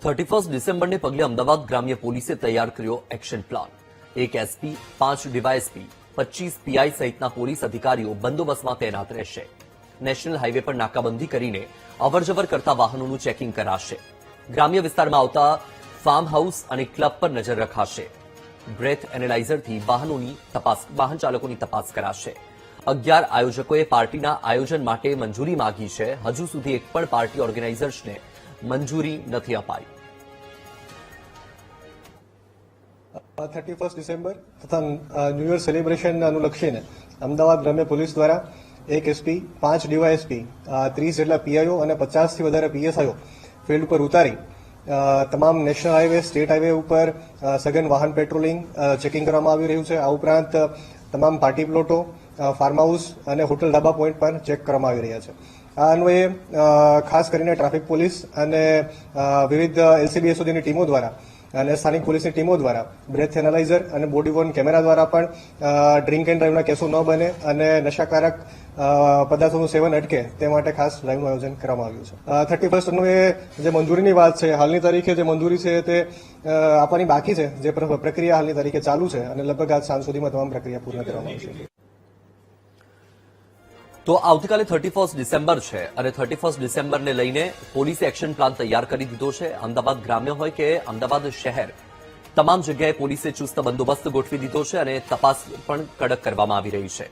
31 ડિસેમ્બરને પગલે અમદાવાદ ગ્રામ્ય પોલીસે તૈયાર કર્યો action plan. 1 SP, 5 DYSP, 25 PI સહિતના પોલીસ અધિકારીઓ બંદોબસ્તમાં તૈનાત રહેશે। નેશનલ હાઈવે પર નાકાબંધી કરીને અવરજવર કરતા વાહનોનું ચેકિંગ કરાશે। ગ્રામ્ય વિસ્તારમાં આવતા ફાર્મ હાઉસ અને ક્લબ પર નજર રખાશે। બ્રેથ એનાલાઇઝરથી વાહન ચાલકોની તપાસ કરાશે। 11 આયોજકોએ પાર્ટીના આયોજન માટે મંજૂરી માંગી છે। હજુ સુધી એક પણ પાર્ટી ઓર્ગેનાઇઝર્સને મંજૂરી નથી અપાઈ। 31 ડિસેમ્બર તથા ન્યૂ યર સેલિબ્રેશન અનુલક્ષીને અમદાવાદ ગ્રામ્ય પોલીસ દ્વારા 1 એસપી, 5 ડીવાયએસપી, 30 જેટલા પીઆઈઓ અને 50થી વધારે પીએસઆઈઓ ફિલ્ડ પર ઉતારી તમામ નેશનલ હાઈવે, સ્ટેટ હાઈવે ઉપર સઘન વાહન પેટ્રોલિંગ ચેકિંગ કરવામાં આવી રહ્યું છે। આ ઉપરાંત તમામ પાર્ટી પ્લોટો, ફાર્મ હાઉસ અને હોટલ ધાબા પોઈન્ટ પર ચેક કરવામાં આવી રહ્યા છે। આ અન્વયે ખાસ કરીને ટ્રાફિક પોલીસ અને વિવિધ એલસીબી સુધીની ટીમો દ્વારા અને સ્થાનિક પોલીસની ટીમો દ્વારા બ્રેથ એનાલાઇઝર અને બોડી વોર્ન કેમેરા દ્વારા પણ ડ્રિંક એન્ડ ડ્રાઈવના કેસો ન બને અને નશાકારક પદાર્થોનું સેવન અટકે તે માટે ખાસ ડ્રાઈવનું આયોજન કરવામાં આવ્યું છે। 31 અન્વયે જે મંજૂરીની વાત છે, હાલની તારીખે જે મંજૂરી છે તે આપવાની બાકી છે। જે પ્રક્રિયા હાલની તારીખે ચાલુ છે અને લગભગ આજ સાંજ સુધીમાં તમામ પ્રક્રિયા પૂર્ણ કરવામાં આવશે। તો આવતીકાલે 31 ડિસેમ્બર છે અને 31 ડિસેમ્બરને લઈને પોલીસે એક્શન પ્લાન તૈયાર કરી દીધો છે। અમદાવાદ ગ્રામ્ય હોય કે અમદાવાદ શહેર, તમામ જગ્યાએ પોલીસે ચુસ્ત બંદોબસ્ત ગોઠવી દીધો છે અને તપાસ પણ કડક કરવામાં આવી રહી છે।